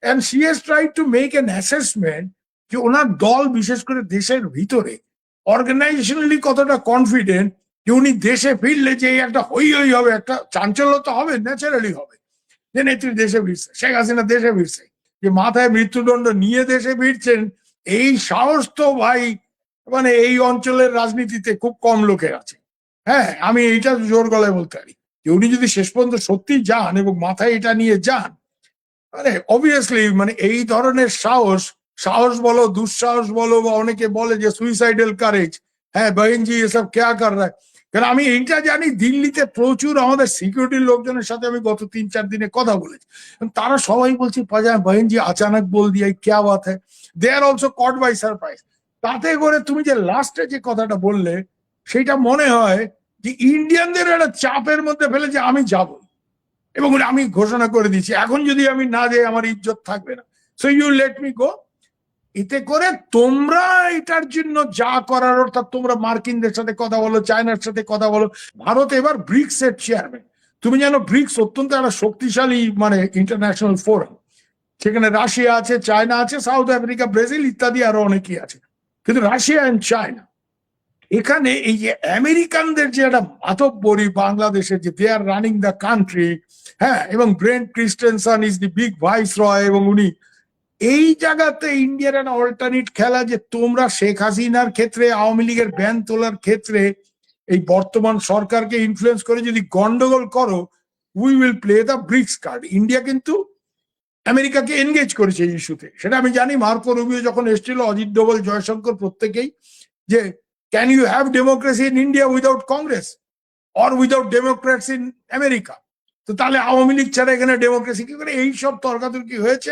And she has tried to make an assessment যে ওনার দল বিশেষ করে দেশের ভিতরে অর্গানাইজেশনালি কতটা কনফিডেন্ট যে উনি দেশে ফিরলে যে একটা হই হই হবে, একটা চাঞ্চল্য তো হবে, ন্যাচারালি হবে যে নেত্রী দেশে ফিরছে, শেখ হাসিনা দেশে ফিরছে, যে মাথায় মৃত্যুদণ্ড নিয়ে দেশে ফিরছেন। এই সাহস তো ভাই মানে এই অঞ্চলের রাজনীতিতে খুব কম লোকের আছে। হ্যাঁ, আমি এইটা জোর গলায় বলতে পারি যে উনি যদি শেষ পর্যন্ত সত্যি যান এবং মাথায় এটা নিয়ে যান, মানে অবভিয়াসলি মানে এই ধরনের সাহস, সাহস বলো দুঃসাহস বলো, বা অনেকে বলে যে সুইসাইডাল কারেজ, হ্যাঁ বহেনজি এসব কেয়া কর রা। কারণ আমি এইটা জানি, দিল্লিতে প্রচুর আমাদের সিকিউরিটির লোকজনের সাথে আমি গত 3-4 দিনে কথা বলেছি, তারা সবাই বলছে বহেনজি আচানক বল দিয়া ক্যা বাত হ্যায়, they are also caught by surprise. তাতে করে তুমি যে লাস্টে যে কথাটা বললে, সেটা মনে হয় যে ইন্ডিয়ানদের একটা চাপের মধ্যে ফেলে যে আমি যাব এবং আমি ঘোষণা করে দিচ্ছি, এখন যদি আমি না যাই আমার ইজ্জত থাকবে না, so you let me go. এতে করে তোমরা এটার জন্য যা করার, অর্থাৎ তোমরা মার্কিনদের সাথে কথা বলো, চায়নার সাথে কথা বলো। ভারত এবার ব্রিক্স এর চেয়ারম্যান। তুমি জানো ব্রিক্স অত্যন্ত একটা শক্তিশালী মানে ইন্টারন্যাশনাল ফোরাম, সেখানে রাশিয়া আছে, চায়না আছে, সাউথ আফ্রিকা, ব্রাজিল ইত্যাদি আরো অনেকেই আছে। কিন্তু রাশিয়া এন্ড চায়না, এখানে এই যে আমেরিকানদের যে একটা মাতব্বরি বাংলাদেশে, যে they are running the country, হ্যাঁ, এবং Brent Christensen is the big viceroy, এবং উনি এই জায়গাতে ইন্ডিয়ার একটা অল্টারনেট খেলা যে তোমরা শেখ হাসিনার ক্ষেত্রে, আওয়ামী লীগের ব্যান তোলার ক্ষেত্রে এই বর্তমান সরকারকে ইনফ্লুয়েন্স করে যদি গন্ডগোল করো, we will play the BRICS card. India কিন্তু আমেরিকাকে এনগেজ করেছে এই ইস্যুতে, সেটা আমি জানি। মার্কো রুবিও যখন এসেছিল, অজিত ডোভাল, জয়শঙ্কর, প্রত্যেকেই যে can you have democracy in India without Congress or without Democrats in America, তো তাহলে আওয়ামী লীগ ছাড়া এখানে ডেমোক্রেসি কি করে, এইসব তর্কাতর্কি হয়েছে।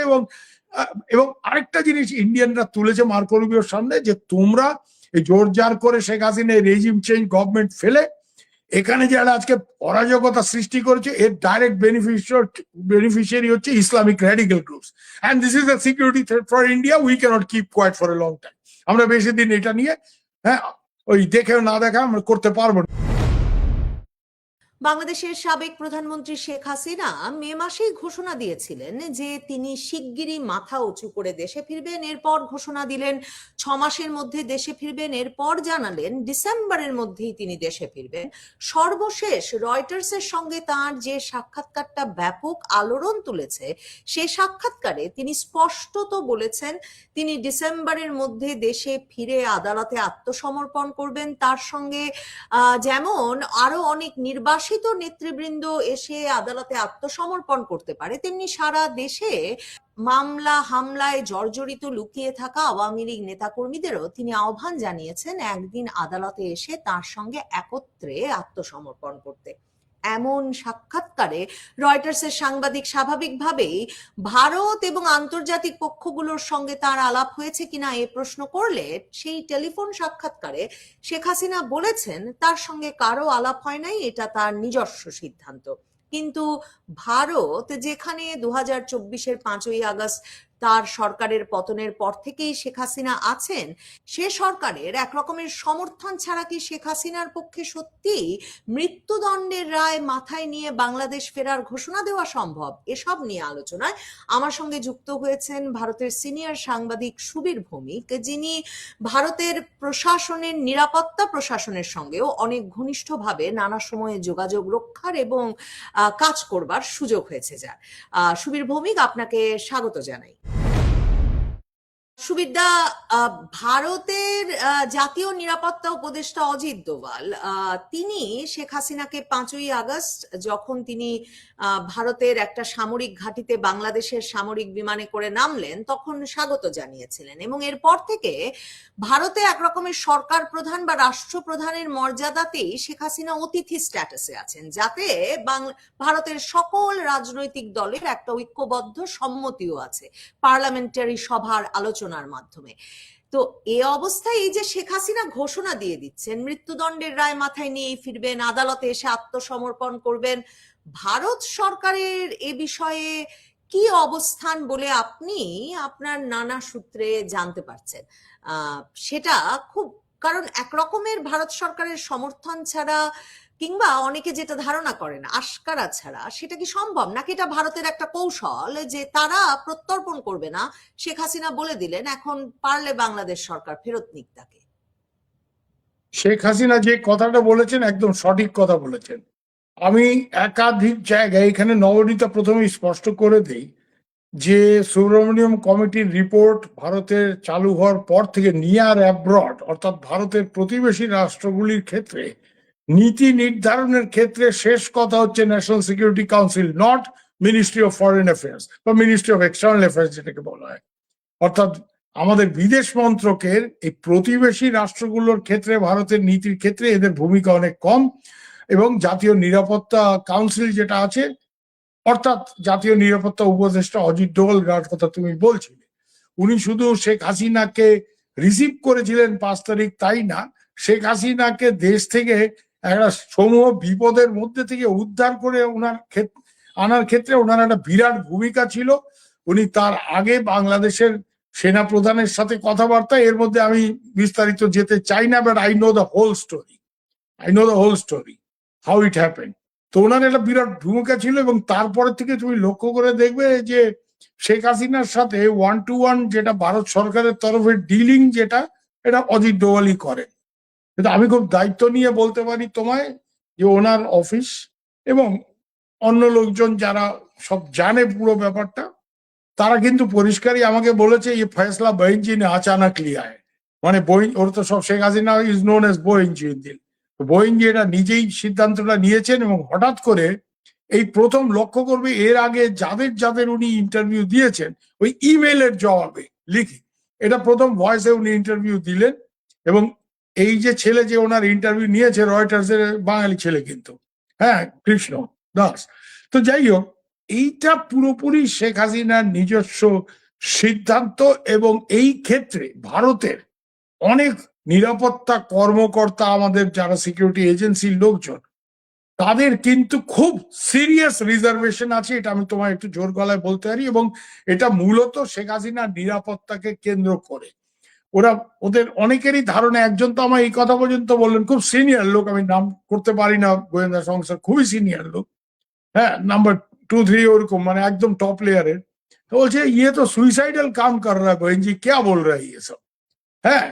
এবং আরেকটা জিনিস ইন্ডিয়ানরা তুলেছে মার্কো রুবিওর সামনে, যে তোমরা এই জোর জার করে Sheikh Hasina regime change government ফেলে এখানে যারা আজকে অরাজকতা সৃষ্টি করেছে, এর ডাইরেক্ট বেনিফিশিয়ারি হচ্ছে Islamic radical groups, and this is the security threat for India, we can't keep quiet for a long time. আমরা বেশি দিন এটা নিয়ে, হ্যাঁ, ওই দেখে না দেখা আমরা করতে পারবো না। বাংলাদেশের সাবেক প্রধানমন্ত্রী শেখ হাসিনা মে মাসেই ঘোষণা দিয়েছিলেন যে তিনি শিগগিরই মাথা উঁচু করে দেশে ফিরবেন। এরপর ঘোষণা দিলেন 6 মাসের মধ্যে দেশে ফিরবেন। এরপর জানালেন ডিসেম্বরের মধ্যেই তিনি দেশে ফিরবেন। সর্বশেষ রয়টার্সের সঙ্গে তার যে সাক্ষাৎকারটা ব্যাপক আলোড়ন তুলেছে, সেই সাক্ষাৎকারে তিনি স্পষ্টত বলেছেন তিনি ডিসেম্বরের মধ্যে দেশে ফিরে আদালতে আত্মসমর্পণ করবেন। তার সঙ্গে যেমন আরো অনেক নির্বাসিত নেতৃবৃন্দ এসে আদালতে আত্মসমর্পণ করতে পারে, তেমনি সারা দেশে মামলা হামলায় জর্জরিত লুকিয়ে থাকা আওয়ামী লীগ নেতাকর্মীদেরও তিনি আহ্বান জানিয়েছেন একদিন আদালতে এসে তার সঙ্গে একত্রে আত্মসমর্পণ করতে। এমন সাক্ষাৎকারে রয়টার্সের সাংবাদিক স্বাভাবিকভাবেই ভারত এবং আন্তর্জাতিক পক্ষগুলোর সঙ্গে তার আলাপ হয়েছে কিনা এ প্রশ্ন করলে, সেই টেলিফোন সাক্ষাৎকারে শেখ হাসিনা বলেছেন তার সঙ্গে কারো আলাপ হয় নাই, এটা তার নিজস্ব সিদ্ধান্ত। কিন্তু ভারত যেখানে 2024-এর 5ই আগস্ট তার সরকারের পতনের পর থেকেই শেখ হাসিনা আছেন, সে সরকারের একরকমের সমর্থন ছাড়া কি শেখ হাসিনার পক্ষে সত্যি মৃত্যুদণ্ডের রায় মাথায় নিয়ে বাংলাদেশ ফেরার ঘোষণা দেওয়া সম্ভব? এসব নিয়ে আলোচনায় আমার সঙ্গে যুক্ত হয়েছেন ভারতের সিনিয়র সাংবাদিক সুবীর ভৌমিক, যিনি ভারতের প্রশাসনের, নিরাপত্তা প্রশাসনের সঙ্গেও অনেক ঘনিষ্ঠভাবে নানা সময়ে যোগাযোগ রক্ষার এবং কাজ করবার সুযোগ হয়েছে যার। সুবীর ভৌমিক, আপনাকে স্বাগত জানাই। সুবিধা, ভারতের জাতীয় নিরাপত্তা উপদেষ্টা অজিত ডোভাল তিনি শেখ হাসিনাকে 5ই আগস্ট যখন তিনি ভারতের একটা সামরিক ঘাঁটিতে বাংলাদেশের সামরিক বিমানে করে নামলেন তখন স্বাগত জানিয়েছিলেন, এবং এরপর থেকে ভারতে একরকমের সরকার প্রধান বা রাষ্ট্রপ্রধানের মর্যাদাতেই শেখ হাসিনা অতিথি স্ট্যাটাসে আছেন, যাতে ভারতের সকল রাজনৈতিক দলের একটা ঐক্যবদ্ধ সম্মতিও আছে পার্লামেন্টারি সভার আলোচনার মাধ্যমে। তো এ অবস্থায় এই যে শেখ হাসিনা ঘোষণা দিয়ে দিচ্ছেন মৃত্যুদণ্ডের রায় মাথায় নিয়েই ফিরবেন, আদালতে এসে আত্মসমর্পণ করবেন, ভারত সরকারের এ বিষয়ে কি অবস্থান বলে আপনি আপনার নানা সূত্রে জানতে পারছেন? সেটা খুব, কারণ একরকমের ভারত সরকারের সমর্থন ছাড়া কিংবা অনেকে যেটা ধারণা করেন আশকারা ছাড়া, সেটা কি সম্ভব, নাকি এটা ভারতের একটা কৌশল যে তারা প্রত্যর্পণ করবে না? শেখ হাসিনা বলে দিলেন এখন পারলে বাংলাদেশ সরকার ফেরত নিক তাকে। শেখ হাসিনা যে কথাটা বলেছেন একদম সঠিক কথা বলেছেন। আমি একাধিক জায়গায় এখানে নবনীতা প্রথমে স্পষ্ট করে দেই যে সুব্রমণিয়ম কমিটির রিপোর্ট ভারতের চালু হওয়ার পর থেকে নিয়ার অ্যাব্রড অর্থাৎ ভারতের প্রতিবেশী রাষ্ট্রগুলির ক্ষেত্রে নীতি নির্ধারণের ক্ষেত্রে শেষ কথা হচ্ছে national security council, not ministry of foreign affairs বা মিনিস্ট্রি অফ এক্সটার্নাল অ্যাফেয়ার্স যেটাকে বলা হয়। অর্থাৎ আমাদের বিদেশ মন্ত্রকের এই প্রতিবেশী রাষ্ট্রগুলোর ক্ষেত্রে ভারতের নীতির ক্ষেত্রে এদের ভূমিকা অনেক কম, এবং জাতীয় নিরাপত্তা কাউন্সিল যেটা আছে অর্থাৎ জাতীয় নিরাপত্তা উপদেষ্টা অজিত ডোভাল যার কথা তুমি বলছিলে, উনি শুধু শেখ হাসিনাকে রিসিভ করেছিলেন 5 তারিখ তাই না, শেখ হাসিনাকে দেশ থেকে একটা সমূহ বিপদের মধ্যে থেকে উদ্ধার করে আনার ক্ষেত্রে ওনার একটা বিরাট ভূমিকা ছিল। উনি তার আগে বাংলাদেশের সেনা প্রধানের সাথে কথাবার্তা, এর মধ্যে আমি বিস্তারিত যেতে চাই না, but I know the whole story how it happened. তো ওনার একটা বিরাট ভূমিকা ছিল, এবং তারপরে থেকে তুমি লক্ষ্য করে দেখবে যে শেখ হাসিনার সাথে 1-to-1 যেটা ভারত সরকারের তরফে ডিলিং যেটা, এটা অজিত ডোভালই করে। কিন্তু আমি খুব দায়িত্ব নিয়ে বলতে পারি তোমায় যে ওনার অফিস এবং অন্য লোকজন যারা সব জানে পুরো ব্যাপারটা, তারা কিন্তু পরিষ্কারই আমাকে বলেছে এই ফয়সলা বহিনজি নে আচানক লিয়া है। মানে ওর তো সব Sheikh Hasina is known as Behenji দিল, বহিনজি এটা নিজেই সিদ্ধান্তটা নিয়েছেন, এবং হঠাৎ করে এই প্রথম লক্ষ্য করবে এর আগে যাদের যাদের উনি ইন্টারভিউ দিয়েছেন ওই ইমেলের জবাবে লিখে, এটা প্রথম ভয়েসে উনি ইন্টারভিউ দিলেন। এবং এই যে ছেলে যে ওনার ইন্টারভিউ নিয়েছে রয়টার্সের বাঙালি ছেলে কিন্তু, হ্যাঁ, কৃষ্ণ দাস। তো যাই হোক, এইটা পুরোপুরি শেখ হাসিনার নিজস্ব সিদ্ধান্ত, এবং এই ক্ষেত্রে ভারতের অনেক নিরাপত্তা কর্মকর্তা আমাদের যারা সিকিউরিটি এজেন্সির লোকজন, তাদের কিন্তু খুব সিরিয়াস রিজার্ভেশন আছে, এটা আমি তোমায় একটু জোর গলায় বলতে পারি। এবং এটা মূলত শেখ হাসিনার নিরাপত্তাকে কেন্দ্র করে। ওদের অনেকেরই ধারণা, একজন তো আমার এই কথা পর্যন্ত বললেন, খুব সিনিয়র লোক, আমি নাম করতে পারি না গোয়েন্দা সংস্থার, খুবই সিনিয়র লোক, হ্যাঁ, নাম্বার 2-3 ওরকম, মানে একদম টপ লেয়ারের। তো বলছে ইয়ে তো সুইসাইডাল কাম কর রা বহিন জি, ক্যা বল রা ইয়ে সব। হ্যাঁ,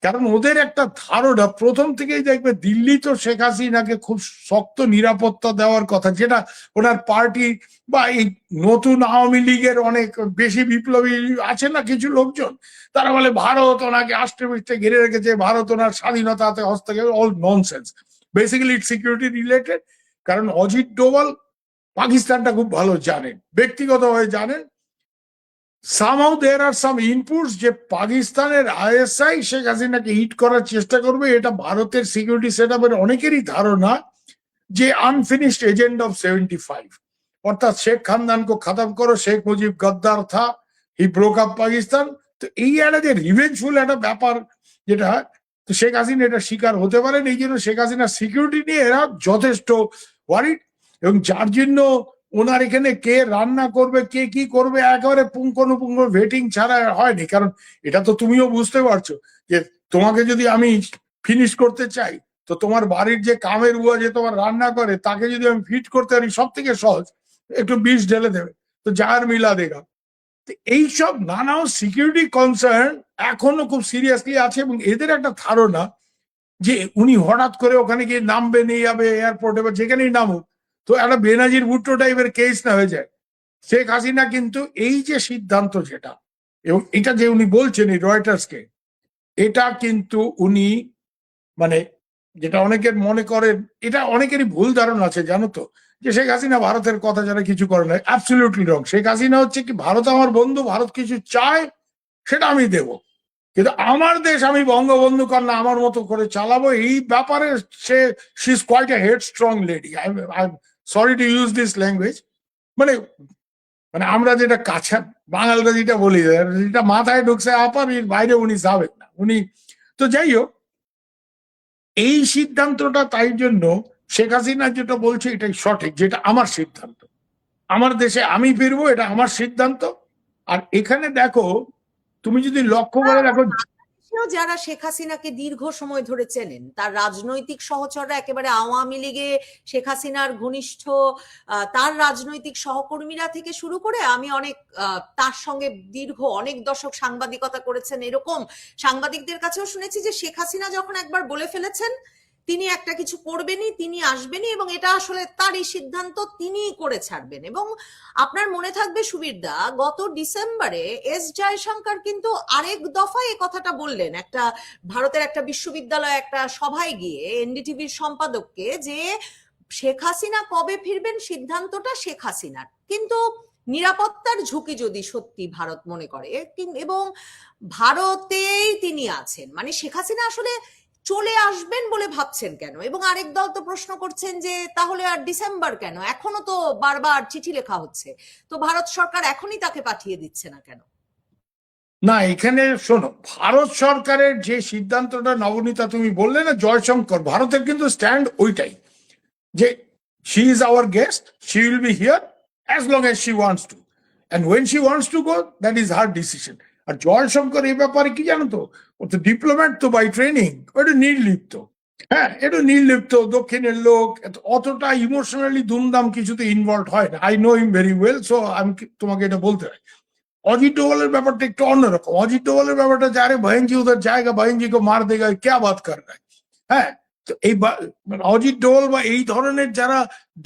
কারণ ওদের একটা ধারণা প্রথম থেকেই দেখবে দিল্লি তো শেখ হাসিনাকে খুব শক্ত নিরাপত্তা দেওয়ার কথা, যেটা ওনার পার্টি বা এই নতুন আওয়ামী লীগের অনেক বেশি বিপ্লবী আছে না কিছু লোকজন, তারা বলে ভারত ওনাকে আষ্টে পৃষ্ঠে ঘিরে রেখেছে, ভারত ওনার স্বাধীনতাতে হস্তক্ষেপ, অল ননসেন্স। বেসিক্যালি ইট সিকিউরিটি রিলেটেড। কারণ অজিত ডোভাল পাকিস্তানটা খুব ভালো জানেন, ব্যক্তিগতভাবে জানেন। somehow there are some inputs যে পাকিস্তানের আইএসআই শেখ হাসিনাকে হিট করার চেষ্টা করবে, এটা ভারতের সিকিউরিটি সেটআপের অনেকেরই ধারণা যে আনফিনিশড এজেন্ডা অফ 75, অর্থাৎ শেখ খানদানকে খতম করো, শেখ মুজিব গদ্দার থা, হি ব্রোক আপ পাকিস্তান। তো এই একটা যে রিভেঞ্জফুল একটা ব্যাপার যেটা, তো শেখ হাসিনা এটা শিকার হতে পারেন, এই জন্য শেখ হাসিনার সিকিউরিটি নিয়ে এরা যথেষ্ট ওয়ারিড। এবং যার জন্য ওনার এখানে কে রান্না করবে, কে কি করবে, একেবারে পুঙ্খানুপুঙ্খ ভেটিং ছাড়া হয়নি। কারণ এটা তো তুমিও বুঝতে পারছো যে তোমাকে যদি আমি ফিনিশ করতে চাই, তো তোমার বাড়ির যে কামের বুয়া যে তোমার রান্না করে, তাকে যদি আমি ফিট করতে পারি, সব থেকে সহজ একটু বিষ ঢেলে দেবে, তো যার মিলা দেগা। এইসব নানা সিকিউরিটি কনসার্ন এখনো খুব সিরিয়াসলি আছে, এবং এদের একটা ধারণা যে উনি হঠাৎ করে ওখানে গিয়ে নামবে, নিয়ে যাবে এয়ারপোর্টে বা যেখানেই নামুক, তো একটা বেনাজির ভুট্টো টাইপের কেস না হয়ে যায়। শেখ হাসিনা কিন্তু এই যে সিদ্ধান্ত যেটা, এবং এটা যে উনি বলছেন এই রয়টার্সকে, এটা কিন্তু উনি মানে যেটা অনেকের মনে করেন, এটা অনেকেরই ভুল ধারণা আছে জানো তো, যে শেখ হাসিনা ভারতের কথা যারা কিছু করে না, অ্যাবসলিউটলি রং। শেখ হাসিনা হচ্ছে কি, ভারত আমার বন্ধু, ভারত কিছু চায় সেটা আমি দেব, কিন্তু আমার দেশ আমি বঙ্গবন্ধু কন্যা আমার মতো করে চালাবো, এই ব্যাপারে she is quite a headstrong lady. I am sorry to use this language. মানে মানে আমরা যেটা কাছে বাঙালরা যেটা বলি, যেটা মাথায় ঢুকছে আপার, এর বাইরে উনি যাবেন না উনি। তো যাই হোক, এই সিদ্ধান্তটা, তাই জন্য শেখ হাসিনা যেটা বলছে এটাই সঠিক, যেটা আমার সিদ্ধান্ত, আমার দেশে আমি ফিরবো, এটা আমার সিদ্ধান্ত। আর এখানে দেখো, তুমি যদি লক্ষ্য করে দেখো, বাংলাদেশেও যারা শেখ হাসিনাকে দীর্ঘ সময় ধরে চেনেন, তার রাজনৈতিক সহচররা একেবারে আওয়ামী লীগে শেখ হাসিনার ঘনিষ্ঠ, তার রাজনৈতিক সহকর্মীরা থেকে শুরু করে আমি অনেক তার সঙ্গে দীর্ঘ অনেক দশক সাংবাদিকতা করেছেন এরকম সাংবাদিকদের কাছেও শুনেছি যে শেখ হাসিনা যখন একবার বলে ফেলেছেন তিনি একটা কিছু করবেনই, তিনি আসবেনই, এবং এটা আসলে তারই সিদ্ধান্ত, তিনিই করে ছাড়বেন। এবং আপনার মনে থাকবে সুবীরদা, গত ডিসেম্বরে এস জয়শঙ্কর কিন্তু আরেক দফায় এই কথাটা বললেন একটা ভারতের একটা বিশ্ববিদ্যালয়ে একটা সভায় গিয়ে এনডিটিভির সম্পাদককে, যে শেখ হাসিনা কবে ফিরবেন সিদ্ধান্তটা শেখ হাসিনার, কিন্তু নিরাপত্তার ঝুঁকি যদি সত্যি ভারত মনে করে এবং ভারতেই তিনি আছেন, মানে শেখ হাসিনা আসলে চলে আসবেন বলে ভাবছেন কেন? এবং আরেক দল তো প্রশ্ন করছেন যে তাহলে আর ডিসেম্বর কেন, এখনো তো বারবার চিঠি লেখা হচ্ছে, তো ভারত সরকার এখনই তাকে পাঠিয়ে দিচ্ছে না কেন? না, এখানে শোনো, ভারত সরকারের যে সিদ্ধান্তটা নবনীতা তুমি বললে না, জয়শঙ্কর, ভারতের কিন্তু স্ট্যান্ড ওইটাই যে she is our guest, she will be here as long as she wants to, and when she wants to go, that is her decision. আর জয়শঙ্কর এই ব্যাপারে কি জানো তো, ও তো ডিপ্লোম্যাট তো বাই ট্রেনিং, ওটা নির্লিপ্ত। হ্যাঁ, এটা নির্লিপ্ত, দক্ষিণের লোক, অতটা ইমোশনালি দুমদাম কিছুতে ইনভলভ হয় না। I know him very well, so আমি তোমাকে এটা বলতে হয়। অজিত ডোভালের ব্যাপারটা একটু অন্যরকম। অজিত ডোভালের ব্যাপারটা যারে বহনজি উধর জায়গা, বহনজিকে মার দেগা, ক্যা বাত কর রহা হ্যায়। হ্যাঁ, তো এই অজিত ডোভাল বা এই ধরনের যারা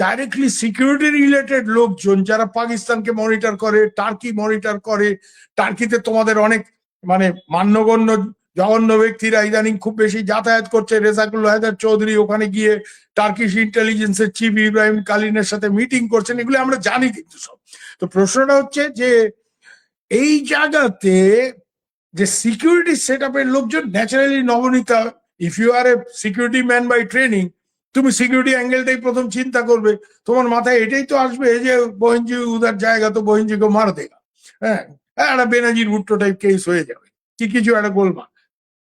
ডাইরেক্টলি সিকিউরিটি রিলেটেড লোকজন, যারা পাকিস্তানকে মনিটর করে, টার্কি মনিটর করে, টার্কিতে তোমাদের অনেক মানে মান্যগণ্য জঘন্য ব্যক্তিরা ইদানিং খুব বেশি যাতায়াত করছে। রেজাকুল হায়দার চৌধুরী ওখানে গিয়ে টার্কিশ ইন্টেলিজেন্সের চিফ ইব্রাহিম কালিনের সাথে মিটিং করছেন, এগুলো আমরা জানি। কিন্তু সব তো প্রশ্নটা হচ্ছে যে এই জায়গাতে যে সিকিউরিটি সেট আপের লোকজন naturally Nabanita, if you are a security man by training, তুমি সিকিউরিটি অ্যাঙ্গেলটাই প্রথম চিন্তা করবে। তোমার মাথায় এটাই তো আসবে যে বহিনজি উদার জায়গা, তো বহিনজিকে মার দেগা। হ্যাঁ, একটা বেনাজির ভুট্টো টাইপ কেস হয়ে যাবে, কি কিছু একটা গোলমাল।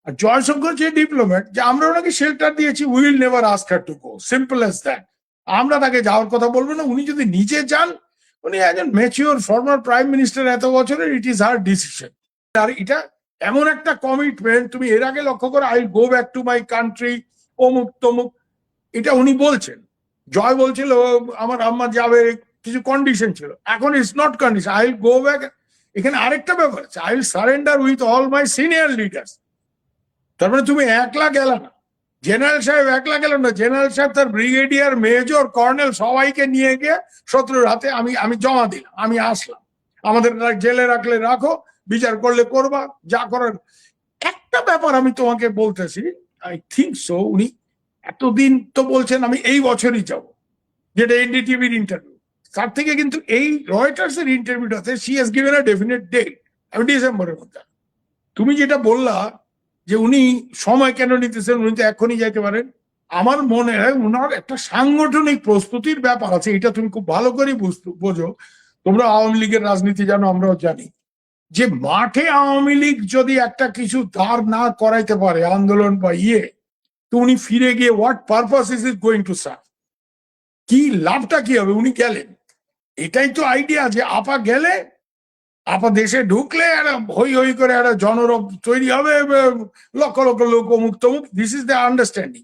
আর জয়শঙ্কর যে ডিপ্লোম্যাট, যে আমরা ওনাকে শেল্টার দিয়েছি, will never ask her to go, simple as that. আমরা তাকে যাওয়ার কথা বলবো না। উনি যদি নিজে যান, উনি একজন ম্যাচিওর ফর্মার প্রাইম মিনিস্টার, এত বছরের, ইট ইজ হার ডিসিশন। আর এটা এমন একটা কমিটমেন্ট, তুমি এর আগে লক্ষ্য করো, I go back to my country, অমুক তমুক, এটা উনি বলছেন। জয় বলছিল আমার আম্মা যাবে, কিছু কন্ডিশন ছিল, এখন it's not condition, I will go back. এখানে আরেকটা ব্যাপার আছে, I will surrender with all my senior leaders. তার মানে তুমি একলা গেল না, জেনারেল সাহেব একলা গেল না, জেনারেল সাহেব তার ব্রিগেডিয়ার, মেজর, কর্নেল সবাইকে নিয়ে গিয়ে শত্রুর হাতে আমি জমা দিলাম, আমি আসলাম, আমাদের জেলে রাখলে রাখো, বিচার করলে করবা, যা করার। একটা ব্যাপার আমি তোমাকে বলতেছি, আই থিঙ্ক সো, উনি এতদিন তো বলছেন আমি এই বছরই যাব, যেটা এনডিটিভির ইন্টারভিউ, তার থেকে কিন্তু এই রয়টার্স এর ইন্টারভিউটাতে she has given a definite date, আমি ডিসেম্বরের মধ্যে। তুমি যেটা বললা যে উনি সময় কেন নিতেছেন, উনি তো এখনই যাইতে পারেন, আমার মনে হয় উনার একটা সাংগঠনিক প্রস্তুতির ব্যাপার আছে। এটা তুমি খুব ভালো করে বোঝো, তোমরা আওয়ামী লীগের রাজনীতি জানো, আমরাও জানি, যে মাঠে আওয়ামী লীগ যদি একটা কিছু দাঁড় না করাইতে পারে, আন্দোলন বা তো উনি ফিরে গিয়ে what purpose is it going to serve, কি লাভটা কি হবে? উনি গেলেন, এটাই তো আইডিয়া, যে আপা গেলে, আপা দেশে ঢুকলে একটা হই হই করে একটা জনরব তৈরি হবে, লক্ষ লক্ষ লোক অমুক তমুক, দিস ইজ দ্য আন্ডারস্ট্যান্ডিং।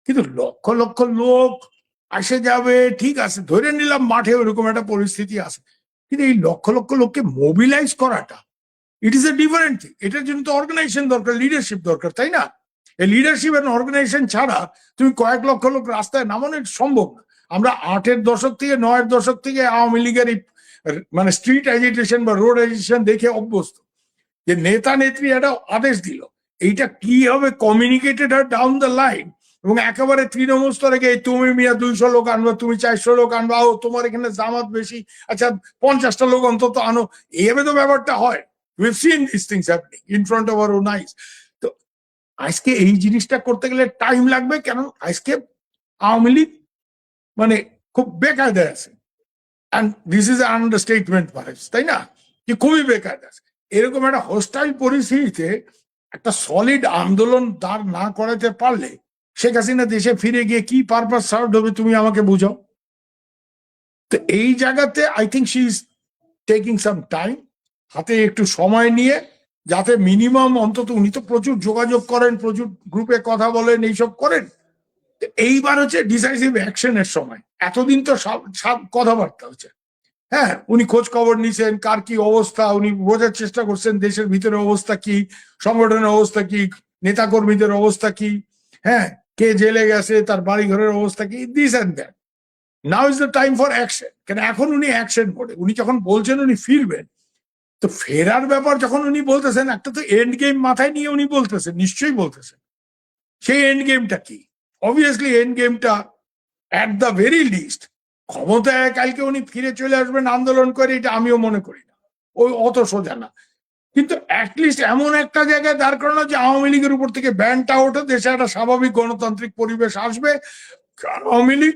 কিন্তু লক্ষ লক্ষ লোক আসে যাবে, ঠিক আছে, ধরে নিলাম মাঠে ওরকম একটা পরিস্থিতি আছে, কিন্তু এই লক্ষ লক্ষ লোককে মোবিলাইজ করাটা, it is a different thing. এটার জন্য তো অর্গানাইজেশন দরকার, লিডারশিপ দরকার, তাই না? এই লিডারশিপ এন্ড অর্গানাইজেশন ছাড়া তুমি কয়েক লক্ষ লোক রাস্তায় নামানো সম্ভব না। আমরা 8-এর দশক থেকে 9-এর দশক থেকে আওয়ামী লীগের এই মানে স্ট্রিট এজিটেশন বা রোড এজিটেশন দেখে অভ্যস্ত, যে নেতা নেত্রী একটা আদেশ দিল, এইটা কি হবে কমিউনিকেটেড হয় ডাউন দ্য লাইন, এবং একেবারে তৃণমূল স্তরে গিয়ে তুমি মিয়া 200 লোক আনবা, তুমি 400 লোক আনবা, ও তোমার এখানে জামাত বেশি, আচ্ছা 50টা লোক অন্তত আনো, এইভাবে তো ব্যাপারটা হয়। We've seen these things happening in front of our own eyes. তো আজকে এই জিনিসটা করতে গেলে টাইম লাগবে, কেন আজকে আওয়ামী লীগ মানে খুব বেকায়দায় আছে, and this is an understatement perhaps, তাই না? যে খুবই বেকায়দা আছে। এরকম একটা হোস্টাইল পরিস্থিতিতে একটা সলিড আন্দোলন দাঁড় না করাতে পারলে শেখ হাসিনা দেশে ফিরে গিয়ে কি পারপাস সার্ভ হবে, তুমি আমাকে বুঝাও। তো এই জায়গাতে I think she is taking some time, হাতে একটু সময় নিয়ে যাতে মিনিমাম অন্তত, উনি তো প্রচুর যোগাযোগ করেন, প্রচুর গ্রুপে কথা বলেন, এইসব করেন। তো এইবার হচ্ছে ডিসাইসিভ অ্যাকশনের সময়। এতদিন তো সব সব কথাবার্তা হচ্ছে, হ্যাঁ, উনি খোঁজ খবর নিছেন কার কি অবস্থা, উনি বোঝার চেষ্টা করছেন দেশের ভিতরে অবস্থা কি, সংগঠনের অবস্থা কি, নেতা কর্মীদের অবস্থা কি, হ্যাঁ, কে জেলে গেছে, তার বাড়ি ঘরের অবস্থা কি, this and that. Now is the time for action. কেন এখন উনি অ্যাকশন মোডে। উনি যখন বলছেন উনি ফিরবেন, তো ফেরার ব্যাপার যখন উনি বলতেছেন, একটা তো এন্ড গেম মাথায় নিয়ে উনি বলতেছেন, নিশ্চয়ই বলতেছেন। সেই এন্ড গেমটা কি? অবভিয়াসলি এন্ড গেমটা অ্যাট দ্য ভেরি লিস্ট ক্ষমতায় কালকে উনি ফিরে চলে আসবেন আন্দোলন করে, এটা আমিও মনে করি না, ওই অত সোজা না। কিন্তু অ্যাটলিস্ট এমন একটা জায়গায় দাঁড় করানো যে আওয়ামী লীগের উপর থেকে ব্যানটা ওঠে, দেশে একটা স্বাভাবিক গণতান্ত্রিক পরিবেশ আসবে, আওয়ামী লীগ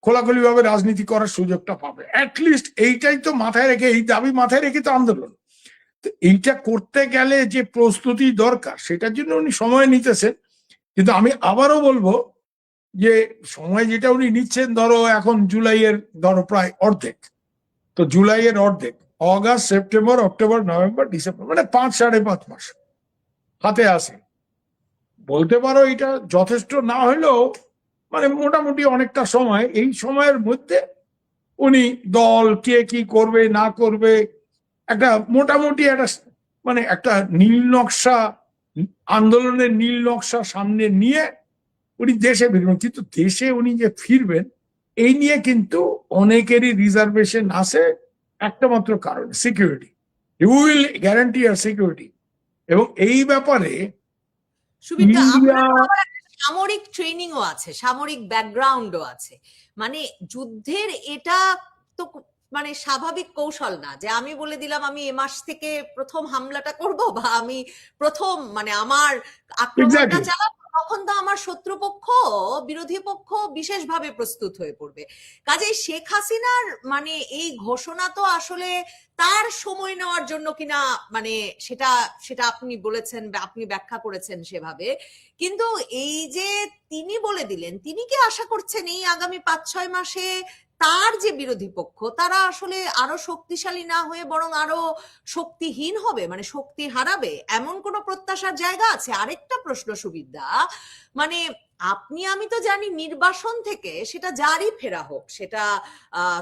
খোলাখুলি ভাবে রাজনীতি করার সুযোগটা পাবে। অ্যাটলিস্ট এইটাই তো মাথায় রেখে, এই দাবি মাথায় রেখে তো আন্দোলন। তো এইটা করতে গেলে যে প্রস্তুতি দরকার, সেটার জন্য উনি সময় নিতেছেন। কিন্তু আমি আবারও বলবো যে সময় যেটা উনি নিচ্ছেন, ধরো এখন জুলাইয়ের ধরো প্রায় অর্ধেক, তো জুলাইয়ের অর্ধেক, August, September, October, November, December, মানে 5-5.5 মাস হাতে আসে। বলতে পারো এটা যথেষ্ট না হলেও মানে মোটামুটি অনেকটা সময়। এই সময়ের মধ্যে উনি দল কে কি করবে না করবে একটা মোটামুটি একটা মানে একটা নীল নকশা, আন্দোলনের নীল নকশা সামনে নিয়ে উনি দেশে ফিরবেন। কিন্তু দেশে উনি যে ফিরবেন এই নিয়ে কিন্তু অনেকেরই রিজার্ভেশন আছে, একটা মাত্র কারণ, security. You will guarantee our security. এবং এই ব্যাপারে সুবিধা, ইন্ডিয়া, আপনার তো আবার একটা সামরিক ট্রেনিংও আছে, সামরিক ব্যাকগ্রাউন্ডও আছে। মানে যুদ্ধের এটা তো মানে স্বাভাবিক কৌশল না যে আমি বলে দিলাম আমি এ মাস থেকে প্রথম হামলাটা করব, বা আমি প্রথম মানে আমার আক্রমণটা এক্স্যাক্টলি, চালাবো, তখন তো আমার শত্রুপক্ষ, বিরোধী পক্ষ বিশেষভাবে প্রস্তুত হয়ে পড়বে। কাজেই শেখ হাসিনার মানে এই ঘোষণা তো আসলে তার সময় নেওয়ার জন্য কিনা, মানে সেটা সেটা আপনি বলেছেন বা আপনি ব্যাখ্যা করেছেন সেভাবে। কিন্তু এই যে তিনি বলে দিলেন, তিনি কি আশা করছেন এই আগামী 5-6 মাসে তার যে বিরোধী পক্ষ তারা আসলে আরো শক্তিশালী না হয়ে বরং আরো শক্তিহীন হবে, মানে শক্তি হারাবে, এমন কোন প্রত্যাশার জায়গা আছে? আরেকটা প্রশ্ন সুবিধা, মানে আপনি আমি তো জানি নির্বাসন থেকে সেটা যারই ফেরা হোক, সেটা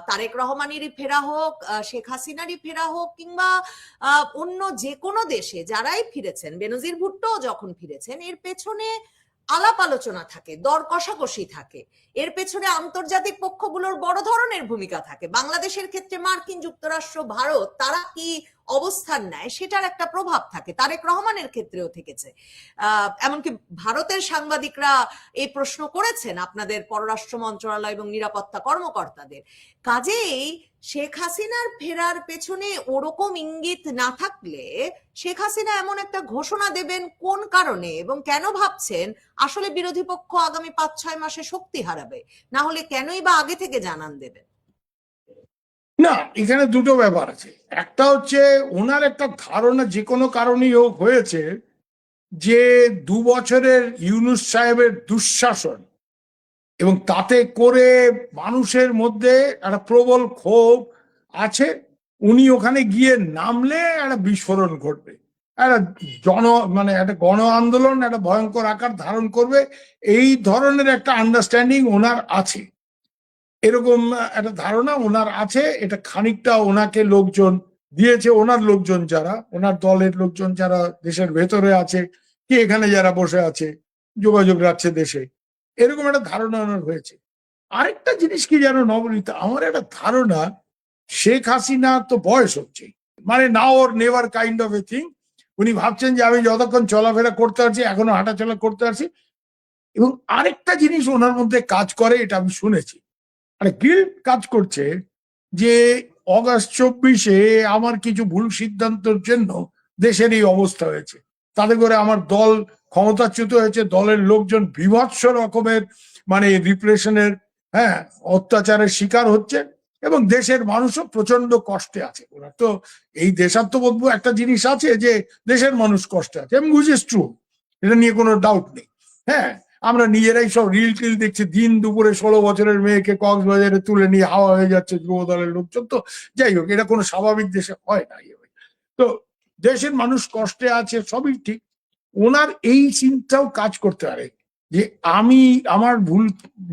তারেক রহমানেরই ফেরা হোক, শেখ হাসিনারই ফেরা হোক, কিংবা অন্য যে কোনো দেশে যারাই ফিরেছেন, বেনজির ভুট্টো যখন ফিরেছেন, এর পেছনে আলাপ আলোচনা থাকে, দর কষাকষি থাকে, এর পেছনে আন্তর্জাতিক পক্ষগুলোর বড় ধরনের ভূমিকা থাকে। বাংলাদেশের ক্ষেত্রে মার্কিন যুক্তরাষ্ট্র, ভারত তারা কি অবস্থান নেয় সেটার একটা প্রভাব থাকে। তারেক রহমানের ক্ষেত্রেও থেকেছে। এমনকি ভারতের সাংবাদিকরা এই প্রশ্ন করেছেন আপনাদের পররাষ্ট্র মন্ত্রণালয় এবং নিরাপত্তা কর্মকর্তাদের। কাজেই শেখ হাসিনার ফেরার পেছনে ওরকম ইঙ্গিত না থাকলে শেখ হাসিনা এমন একটা ঘোষণা দেবেন কোন কারণে এবং কেন ভাবছেন আসলে বিরোধী পক্ষ আগামী 5-6 মাসে শক্তি হারাবে? না হলে কেনই বা আগে থেকে জানান দেবেন? না, এখানে দুটো ব্যাপার আছে। একটা হচ্ছে ওনার একটা ধারণা যে কোনো কারণেই হোক হয়েছে যে 2 বছরের ইউনূস সাহেবের দুঃশাসন এবং তাতে করে মানুষের মধ্যে একটা প্রবল ক্ষোভ আছে, উনি ওখানে গিয়ে নামলে একটা বিস্ফোরণ ঘটবে, একটা মানে একটা গণ আন্দোলন একটা ভয়ঙ্কর আকার ধারণ করবে, এই ধরনের একটা আন্ডারস্ট্যান্ডিং ওনার আছে, এরকম একটা ধারণা ওনার আছে। এটা খানিকটা ওনাকে লোকজন দিয়েছে, ওনার লোকজন যারা, ওনার দলের লোকজন যারা দেশের ভেতরে আছে, কি এখানে যারা বসে আছে, যোগাযোগ রাখছে দেশে, এরকম একটা ধারণা ওনার হয়েছে। আরেকটা জিনিস কি জানো নবনীতা, আমার একটা ধারণা, শেখ হাসিনা তো বয়স হচ্ছে, মানে now or never kind of a thing. উনি ভাবছেন যে আমি যতক্ষণ চলাফেরা করতে পারছি, এখনো হাঁটাচলা করতে পারছি। এবং আরেকটা জিনিস ওনার মধ্যে কাজ করে, এটা আমি শুনেছি, মানে গিল্ট কাজ করছে যে অগাস্ট 24-এ আমার কিছু ভুল সিদ্ধান্তের জন্য দেশের এই অবস্থা হয়েছে, তাতে করে আমার দল ক্ষমতাচ্যুত হয়েছে, দলের লোকজন বিভৎস রকমের মানে রিপ্রেশনের, হ্যাঁ, অত্যাচারের শিকার হচ্ছে, এবং দেশের মানুষও প্রচন্ড কষ্টে আছে। ওরা তো এই দেশাত্মবোধ একটা জিনিস আছে যে দেশের মানুষ কষ্টে আছে, এবং হুইচ ইজ ট্রু, এটা নিয়ে কোনো ডাউট নেই। হ্যাঁ, আমরা নিজেরাই সব রিল টিল দেখছি, দিন দুপুরে 16 বছরের মেয়েকে কক্সবাজারে তুলে নিয়ে হাওয়া হয়ে যাচ্ছে যুব দলের লোকজন। তো যাই হোক, এটা কোনো স্বাভাবিক দেশে হয় না। তো দেশের মানুষ কষ্টে আছে, সবই ঠিক। ওনার এই চিন্তাও কাজ করতে পারে যে আমি আমার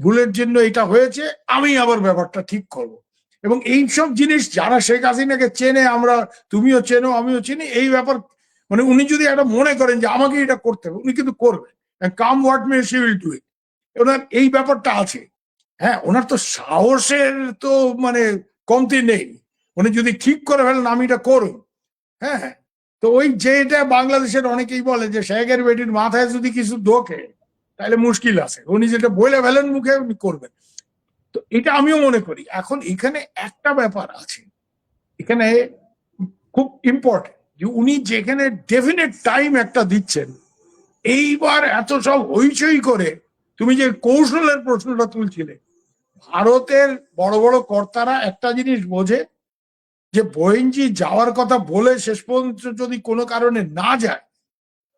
ভুলের জন্য এটা হয়েছে, আমি আবার ব্যাপারটা ঠিক করব। এবং এইসব জিনিস যারা শেখ হাসিনাকে চেনে, আমরা, তুমিও চেনো, আমিও চিনি, এই ব্যাপার মানে উনি যদি একটা মনে করেন যে আমাকে এটা করতে হবে, উনি কিন্তু করবেন। Come what may she will do it. ওনার এই ব্যাপারটা আছে। হ্যাঁ, ওনার তো সাহসের তো মানে কমতি নেই। উনি যদি ঠিক করে ফেলেন আমি এটা করুন, হ্যাঁ, তো ওই যেটা বাংলাদেশের অনেকেই বলে যে শেখের বেটির মাথায় যদি কিছু ঢোকে তাহলে মুশকিল আছে, উনি যেটা বলে ফেলেন মুখে উনি করবেন। তো এটা আমিও মনে করি। এখন এখানে একটা ব্যাপার আছে, এখানে খুব ইম্পর্টেন্ট যে উনি যেখানে ডেফিনেট টাইম একটা দিচ্ছেন, এইবার এত সব হইচই করে তুমি যে কৌশলের প্রশ্নটা তুলছিলে, ভারতের বড় বড় কর্তারা একটা জিনিস বোঝে যে বয়েনজি যাওয়ার কথা বলে শেষ পর্যন্ত যদি কোনো কারণে না যায়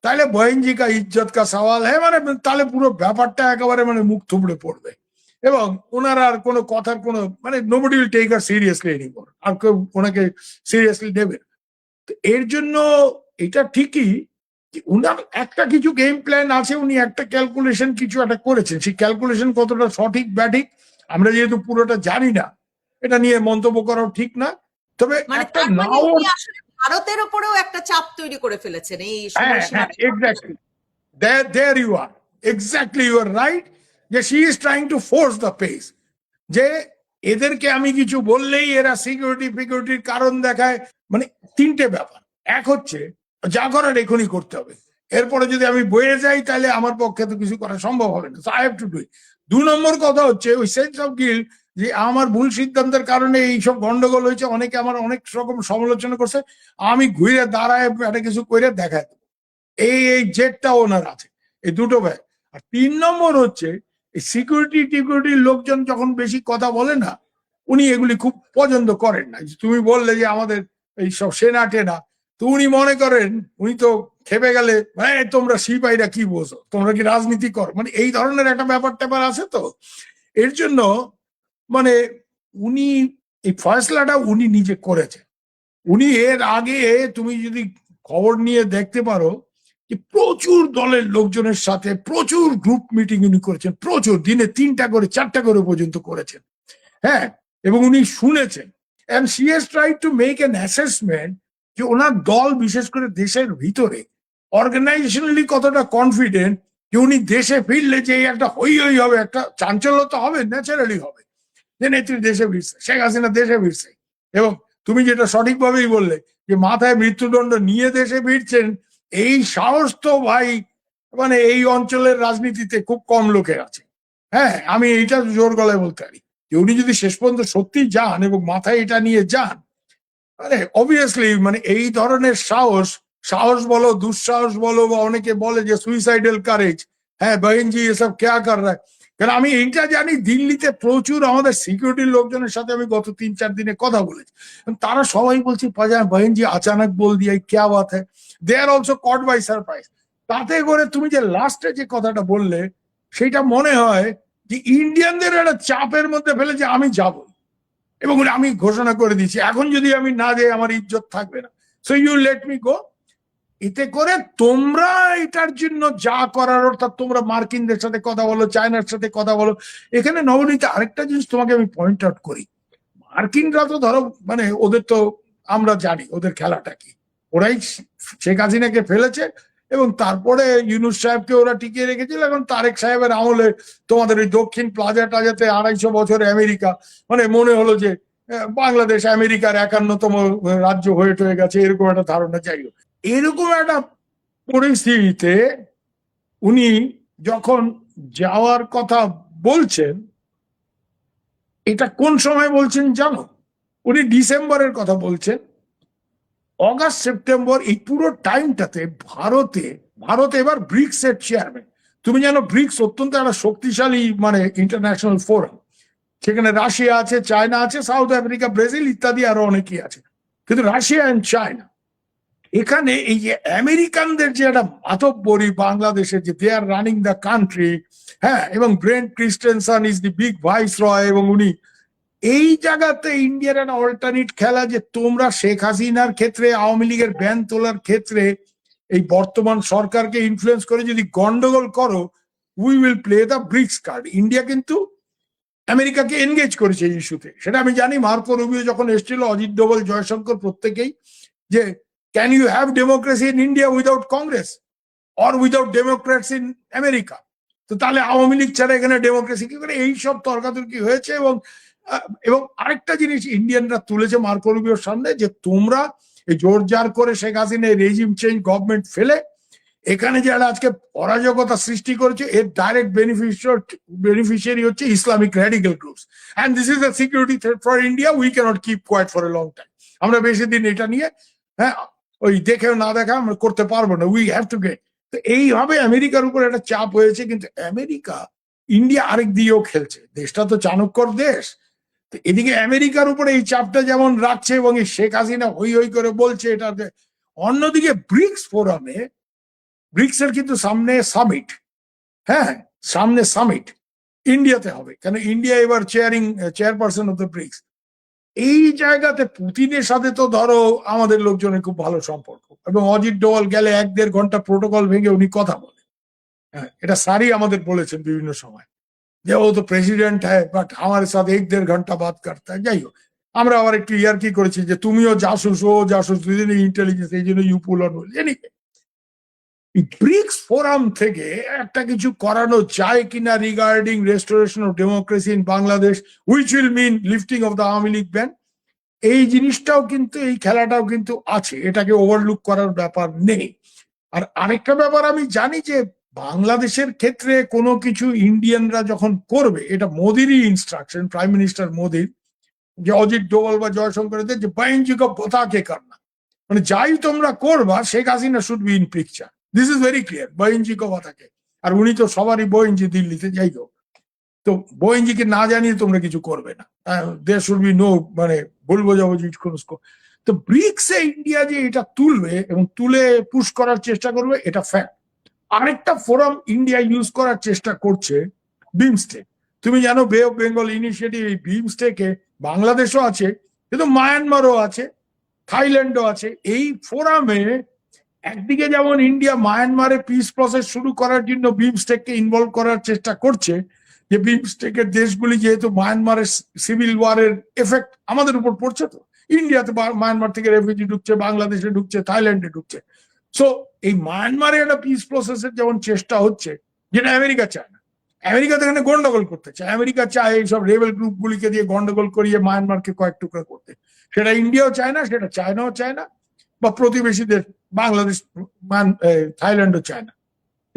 তাহলে বয়েনজি কা ইজ্জত কা সওয়াল হ্যাঁ, মানে তাহলে পুরো ব্যাপারটা একেবারে মানে মুখ থুবড়ে পড়বে এবং ওনার আর কোনো কথার কোনো মানে nobody will take her seriously anymore, আর কেউ ওনাকে সিরিয়াসলি নেবে না। তো এর জন্য এটা ঠিকই যে উনার একটা কিছু গেম প্ল্যান আছে, উনি একটা ক্যালকুলেশন কিছু একটা করেছেন। সেই ক্যালকুলেশন কতটা সঠিক ব্যাঠিক আমরা যেহেতু পুরোটা জানি না, এটা নিয়ে মন্তব্য করাও ঠিক না। তবে মানে একটা তার মানে নাও, উনি আসলে ভারতের উপরেও একটা চাপ তৈরি করে ফেলেছেন এই হ্যাঁ সময়সীমা। হ্যাঁ exactly, there you are, exactly you are right, যে she is trying to force the pace, যে এদেরকে আমি কিছু বললেই এরা সিকিউরিটির কারণ দেখায়। মানে তিনটে ব্যাপার, এক হচ্ছে যা করার এখনই করতে হবে, এরপরে যদি আমি বয়ে যাই তাহলে আমার পক্ষে তো কিছু করা সম্ভব হবে না, I have to do it. 2 নম্বর কথা হচ্ছে ওই সেন্স অফ গিল্ট, যে আমার ভুল সিদ্ধান্তের কারণে এইসব গন্ডগোল হয়েছে, অনেকে আমার অনেক রকম সমালোচনা করছে, আমি ঘুরে দাঁড়ায় একটা কিছু করে দেখায় দেবো, এই জেটটা ওনার আছে। এই দুটো ব্যাগ। আর 3 নম্বর হচ্ছে এই সিকিউরিটির লোকজন যখন বেশি কথা বলে না, উনি এগুলি খুব পছন্দ করেন না। তুমি বললে যে আমাদের এই সব সেনা টেনা, তো উনি মনে করেন, উনি তো খেপে গেলে তোমরা সিপাহীরা কি বোঝো, তোমরা কি রাজনীতি করো, মানে এই ধরনের একটা ব্যাপার ট্যাপার আছে। তো এর জন্য মানে উনি এই ফয়সলাটা উনি নিজে করেছেন। উনি এর আগে তুমি যদি খবর নিয়ে দেখতে পারো যে প্রচুর দলের লোকজনের সাথে প্রচুর গ্রুপ মিটিং উনি করেছেন, প্রচুর, দিনে 3টা করে 4টা করে পর্যন্ত করেছেন, হ্যাঁ, এবং উনি শুনেছেন। And she has tried to make an assessment যে ওনার দল বিশেষ করে দেশের ভিতরে অর্গানাইজেশনালি কতটা কনফিডেন্ট যে উনি দেশে ফিরলে যে একটা হই হবে, একটা চাঞ্চল্য তো হবে, ন্যাচারালি হবে, যে নেত্রী দেশে ফিরছে, শেখ হাসিনা দেশে ফিরছে। এবং তুমি যেটা সঠিকভাবেই বললে যে মাথায় মৃত্যুদণ্ড নিয়ে দেশে ফিরছেন, এই সাহস তো ভাই মানে এই অঞ্চলের রাজনীতিতে খুব কম লোকের আছে। হ্যাঁ, আমি এইটা জোর গলায় বলতে পারি যে উনি যদি শেষ পর্যন্ত সত্যি যান এবং মাথায় এটা নিয়ে যান, মানে অবভিয়াসলি মানে এই ধরনের সাহস বলো, দুঃসাহস বলো, বা অনেকে বলে যে সুইসাইডাল কারেজ, হ্যাঁ বহেনজি এসব কেয়া কর রা। কারণ আমি এইটা জানি, দিল্লিতে প্রচুর আমাদের সিকিউরিটির লোকজনের সাথে আমি গত 3-4 দিনে কথা বলেছি, তারা সবাই বলছে বহেনজি আচানক বল দিয়া ক্যা বাত হ্যায়, they are also caught by surprise. তাতে করে তুমি যে লাস্টে যে কথাটা বললে, সেটা মনে হয় যে ইন্ডিয়ানদের একটা চাপের মধ্যে ফেলে যে আমি যাব এবং আমি ঘোষণা করে দিচ্ছি, এখন যদি আমি না যাই আমার ইজ্জত থাকবে না, so you let me go. এতে করে তোমরা এটার জন্য যা করার, অর্থাৎ তোমরা মার্কিনদের সাথে কথা বলো, চায়নার সাথে কথা বলো। এখানে নবনীতা আরেকটা জিনিস তোমাকে আমি পয়েন্ট আউট করি, মার্কিনরা তো ধরো মানে ওদের তো আমরা জানি ওদের খেলাটা কি, ওরাই শেখ হাসিনাকে ফেলেছে এবং তারপরে ইউনূস সাহেবকে ওরা টিকিয়ে রেখেছিল। এখন তারেক সাহেবের আমলে তোমাদের ওই দক্ষিণ প্লাজা টাজাতে 250 বছরে আমেরিকা, মানে মনে হলো যে বাংলাদেশ আমেরিকার 51তম রাজ্য হয়ে গেছে, এরকম একটা ধারণা। যাই হোক, এরকম একটা পরিস্থিতিতে উনি যখন যাওয়ার কথা বলছেন, এটা কোন সময় বলছেন জানো? উনি ডিসেম্বরের কথা বলছেন। অগাস্ট সেপ্টেম্বর এই পুরো টাইমটাতে ভারত এবার ব্রিক্স এর চেয়ারম্যান। তুমি জানো ব্রিক্স অত্যন্ত একটা শক্তিশালী মানে ইন্টারন্যাশনাল ফোরাম, সেখানে রাশিয়া আছে, চায়না আছে, সাউথ আফ্রিকা, ব্রাজিল ইত্যাদি আরো অনেকেই আছে। কিন্তু রাশিয়া এন্ড চায়না, এখানে এই যে আমেরিকানদের যে একটা মাতব্বরি বাংলাদেশে, যে they are running the country, হ্যাঁ, এবং Brent Christensen is the big viceroy, এবং উনি এই জায়গাতে ইন্ডিয়ার একটা অল্টারনেট খেলা যে তোমরা শেখ হাসিনার ক্ষেত্রে আওয়ামী লীগের ব্যান তোলার ক্ষেত্রে এই বর্তমান সরকারকে ইনফ্লুয়েন্স করে যদি গন্ডগোল করো, we will play the BRICS card. India কিন্তু আমেরিকাকে এনগেজ করেছে এই ইস্যুতে, সেটা আমি জানি। মার্কো রুবিও যখন এসেছিল, অজিত ডোভাল, জয়শঙ্কর, প্রত্যেকেই, যে can you have democracy in India without Congress or without Democrats in America? তো তাহলে আওয়ামী লীগ ছাড়া এখানে ডেমোক্রেসি কি করে? এইসব তর্কাতর্কি হয়েছে। এবং আরেকটা জিনিস ইন্ডিয়ানরা তুলেছে মার্কো রুবিওর সামনে, যে তোমরা এই জোর জার করে Sheikh Hasina regime change government ফেলে এখানে যারা আজকে অরাজকতা সৃষ্টি করেছে, এর ডাইরেক্ট বেনিফিশিয়ারি হচ্ছে Islamic radical groups, and this is a security threat for India. We can't keep quiet for a long time. আমরা বেশি দিন এটা নিয়ে ওই দেখে না দেখা আমরা করতে পারবো না। We have to get. তো এইভাবে আমেরিকার উপর একটা চাপ হয়েছে, কিন্তু আমেরিকা ইন্ডিয়া আরেক দিয়েও খেলছে। দেশটা তো চাণক্যর দেশ। তো এদিকে আমেরিকার উপরে এই চাপটা যেমন রাখছে এবং এই শেখ হাসিনা হই হই করে বলছে এটাতে, অন্যদিকে ব্রিক্স ফোরামে, ব্রিক্স এর কিন্তু সামনে সামিট, সামনে সামিট ইন্ডিয়াতে হবে, কেন ইন্ডিয়া এবার চেয়ারপারসন অফ দ্য ব্রিক্স। এই জায়গাতে পুতিনের সাথে তো ধরো আমাদের লোকজনের খুব ভালো সম্পর্ক, এবং অজিত ডোভাল গেলে 1-1.5 ঘন্টা প্রোটোকল ভেঙে উনি কথা বলে। এটা সারি আমাদের বলেছেন বিভিন্ন সময় যে ও তো প্রেসিডেন্ট হ্যাঁ, বাট আমার সাথে 1-1.5 ঘন্টা বাদ কাটতে হয়। যাই হোক, আমরা আবার একটু ইয়ার্কি করেছি যে তুমিও জাসুস, ও জাসুস, দুজনে ইন্টেলিজেন্স, এই জন্য ইউপুল এনিওয়ে। ব্রিক্স ফোরাম থেকে একটা কিছু করানো যায় কিনা regarding restoration of democracy in Bangladesh, which will mean lifting of the Awami League ban, এই জিনিসটাও কিন্তু, এই খেলাটাও কিন্তু আছে, এটাকে ওভারলুক করার ব্যাপার নেই। আর আরেকটা ব্যাপার আমি জানি যে বাংলাদেশের ক্ষেত্রে কোনো কিছু ইন্ডিয়ানরা যখন করবে, এটা মোদিরই ইনস্ট্রাকশন, প্রাইম মিনিস্টার মোদির, যে অজিত ডোভাল বা জয়শঙ্করদের যে বাইনজিক পতাকে কারনা, মানে যাই তোমরা করবা Sheikh Hasina should be in picture. This is very clear, Behenji কথাকে। আর উনি তো সবারই বইনজি দিল্লিতে। যাই হোক, তো বইনজিকে না জানিয়ে তোমরা কিছু করবে না, দেয়ার শুড বি নো, মানে ভুল বোঝাবুঝি। তো ব্রিক্সে ইন্ডিয়া যে এটা তুলবে এবং তুলে পুশ করার চেষ্টা করবে, এটা ফ্যাক্ট। আরেকটা ফোরাম ইন্ডিয়া ইউজ করার চেষ্টা করছে, বিমস্টেক। তুমি জানো বে অফ বেঙ্গল ইনিশিয়েটিভ, এই বিমস্টেকে বাংলাদেশও আছে, কিন্তু মায়ানমারও আছে, থাইল্যান্ডও আছে। এই ফোরামে একদিকে যেমন ইন্ডিয়া মায়ানমারে পিস প্রসেস শুরু করার জন্য বিমস্টেককে ইনভলভ করার চেষ্টা করছে, যে বিমস্টেকের দেশগুলি যেহেতু মায়ানমারের সিভিল ওয়ারের এফেক্ট আমাদের উপর পড়ছে, তো ইন্ডিয়াতে মায়ানমার থেকে রেফিউজি ঢুকছে, বাংলাদেশে ঢুকছে, থাইল্যান্ডে ঢুকছে। সো এই মায়ানমারে একটা পিস প্রসেসের যেমন চেষ্টা হচ্ছে, যেটা আমেরিকা চায় না। আমেরিকা তো এখানে গন্ডগোল করতে চায়, আমেরিকা চায় এইসব রেবেল গ্রুপ গুলিকে দিয়ে গন্ডগোল করিয়ে মায়ানমারকে কয়েক টুকরা করতে। সেটা ইন্ডিয়াও চায় না, সেটা চায়নাও চায় না, বা প্রতিবেশীদের বাংলাদেশ, থাইল্যান্ডও চায় না।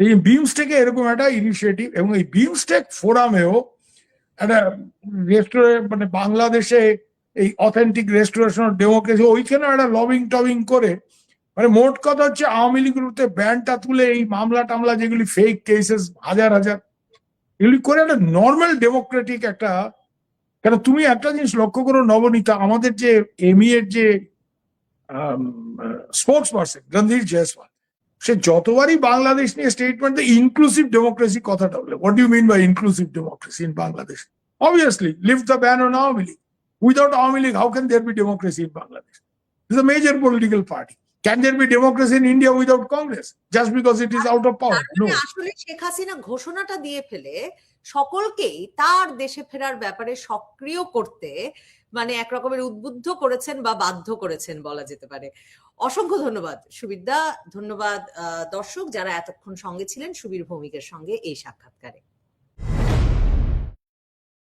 এই বিমস্টেকে এরকম একটা ইনিশিয়েটিভ, এবং এই বিমস্টেক ফোরামেও একটা মানে বাংলাদেশে এই অথেন্টিক রেস্টোরেশন অফ ডেমোক্রেসি, ওইখানে একটা লবিং টবিং করে, মানে মোট কথা হচ্ছে আওয়ামী লীগের ব্যানটা তুলে এই মামলা টামলা যেগুলি ফেক কেসেস হাজার হাজার, এগুলি করে একটা নর্মাল ডেমোক্রেটিক একটা। কেন তুমি একটা জিনিস লক্ষ্য করো নবনীতা, আমাদের যে এর যে স্পোর্টস পার্সন রণধীর জয়সওয়াল, সে যতবারই বাংলাদেশ নিয়ে স্টেটমেন্ট, ইনক্লুসিভ ডেমোক্রেসি কথাটা বলে। What do you mean by inclusive democracy in Bangladesh? Obviously, lift the ban on Awami League. Without Awami League, how can there be democracy in Bangladesh? It's a major political party. Can there be democracy in India without Congress? Just because it is out of power? No. আসলে শেখ হাসিনা ঘোষণাটা দিয়ে ফেলে সকলকেই তার দেশে ফেরার ব্যাপারে সক্রিয় করতে, মানে এক রকমের উদ্বুদ্ধ করেছেন বা বাধ্য করেছেন বলা যেতে পারে। অসংখ্য ধন্যবাদ সুবীরদা, ধন্যবাদ দর্শক যারা এতক্ষণ সঙ্গে ছিলেন সুবীর ভৌমিকের সঙ্গে এই সাক্ষাৎকারে।